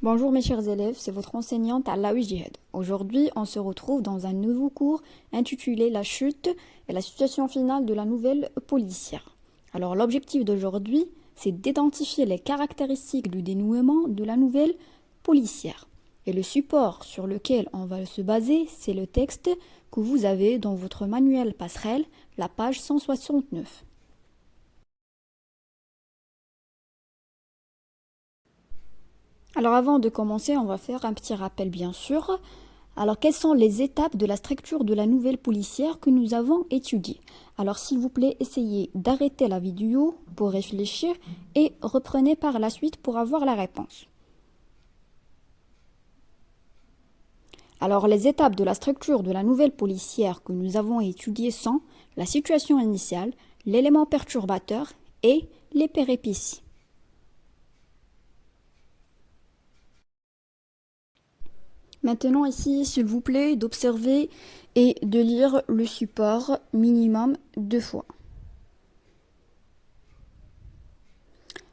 Bonjour mes chers élèves, c'est votre enseignante Alaoui Jihad. Aujourd'hui, on se retrouve dans un nouveau cours intitulé La chute et la situation finale de la nouvelle policière. Alors l'objectif d'aujourd'hui, c'est d'identifier les caractéristiques du dénouement de la nouvelle policière. Et le support sur lequel on va se baser, c'est le texte que vous avez dans votre manuel passerelle, la page 169. Alors avant de commencer, on va faire un petit rappel bien sûr. Alors quelles sont les étapes de la structure de la nouvelle policière que nous avons étudiée? Alors s'il vous plaît, essayez d'arrêter la vidéo pour réfléchir et reprenez par la suite pour avoir la réponse. Alors les étapes de la structure de la nouvelle policière que nous avons étudiées sont la situation initiale, l'élément perturbateur et les péripéties. Maintenant ici, s'il vous plaît, d'observer et de lire le support minimum 2 fois.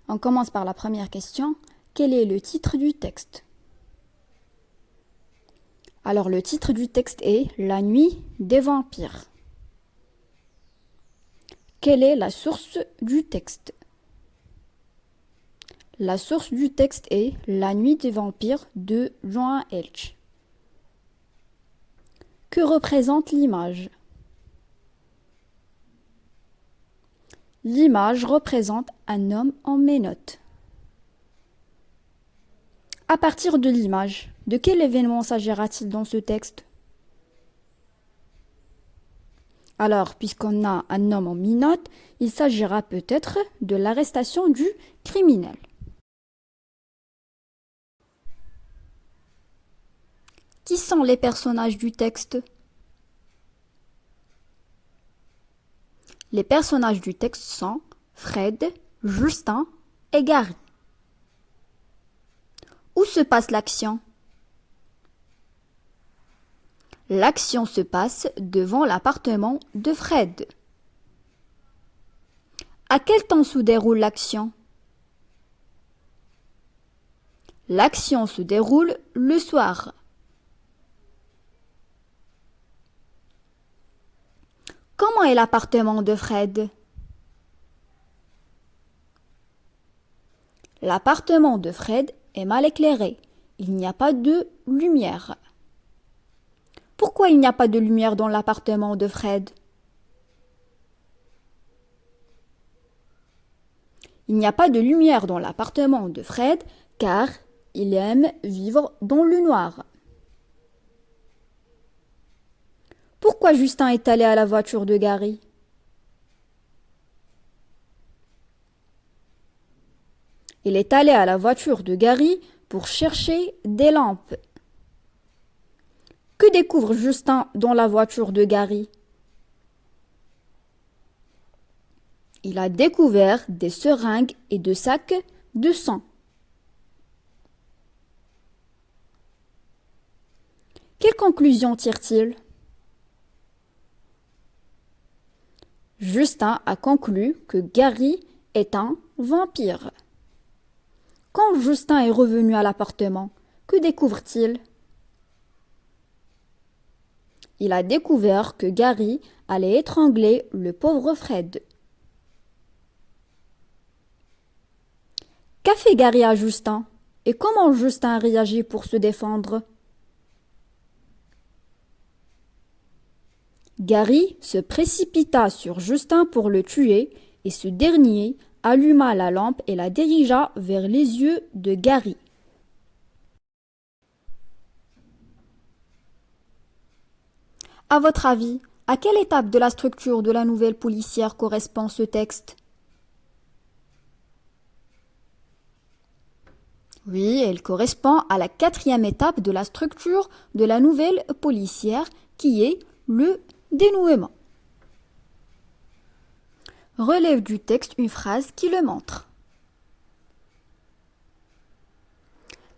On commence par la première question. Quel est le titre du texte? Alors le titre du texte est La nuit des vampires. Quelle est la source du texte? La source du texte est La nuit des vampires de Joan Elch. Que représente l'image? L'image représente un homme en menottes. À partir de l'image, de quel événement s'agira-t-il dans ce texte? Alors, puisqu'on a un homme en menottes, il s'agira peut-être de l'arrestation du criminel. Qui sont les personnages du texte? Les personnages du texte sont Fred, Justin et Gary. Où se passe l'action? L'action se passe devant l'appartement de Fred. À quel temps se déroule l'action? L'action se déroule le soir. Comment est l'appartement de Fred? L'appartement de Fred est mal éclairé. Il n'y a pas de lumière. Pourquoi il n'y a pas de lumière dans l'appartement de Fred? Il n'y a pas de lumière dans l'appartement de Fred car il aime vivre dans le noir. Pourquoi Justin est allé à la voiture de Gary? Il est allé à la voiture de Gary pour chercher des lampes. Que découvre Justin dans la voiture de Gary? Il a découvert des seringues et des sacs de sang. Quelle conclusion tire-t-il? Justin a conclu que Gary est un vampire. Quand Justin est revenu à l'appartement, que découvre-t-il? Il a découvert que Gary allait étrangler le pauvre Fred. Qu'a fait Gary à Justin? Et comment Justin a réagi pour se défendre? Gary se précipita sur Justin pour le tuer et ce dernier alluma la lampe et la dirigea vers les yeux de Gary. À votre avis, à quelle étape de la structure de la nouvelle policière correspond ce texte? Oui, elle correspond à la 4e étape de la structure de la nouvelle policière qui est le dénouement. Relève du texte une phrase qui le montre.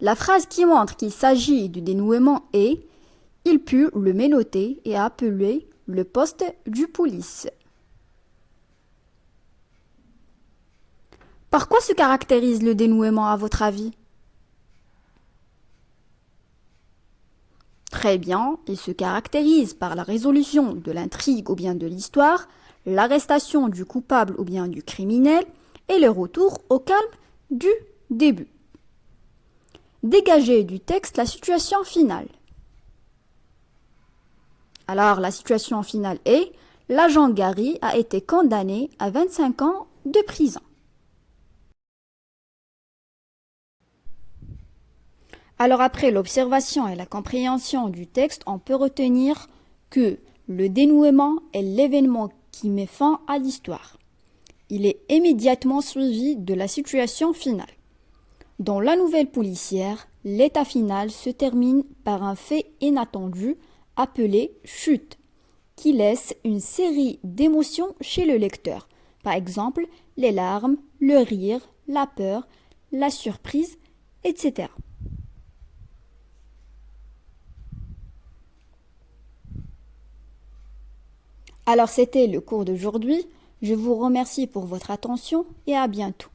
La phrase qui montre qu'il s'agit du dénouement est « Il put le menotter et appeler le poste du police ». Par quoi se caractérise le dénouement à votre avis? Très bien, il se caractérise par la résolution de l'intrigue ou bien de l'histoire, l'arrestation du coupable ou bien du criminel et le retour au calme du début. Dégagez du texte la situation finale. Alors, la situation finale est: l'agent Gary a été condamné à 25 ans de prison. Alors, après l'observation et la compréhension du texte, on peut retenir que le dénouement est l'événement qui met fin à l'histoire. Il est immédiatement suivi de la situation finale. Dans la nouvelle policière, l'état final se termine par un fait inattendu appelé chute, qui laisse une série d'émotions chez le lecteur. Par exemple, les larmes, le rire, la peur, la surprise, etc. Alors c'était le cours d'aujourd'hui. Je vous remercie pour votre attention et à bientôt.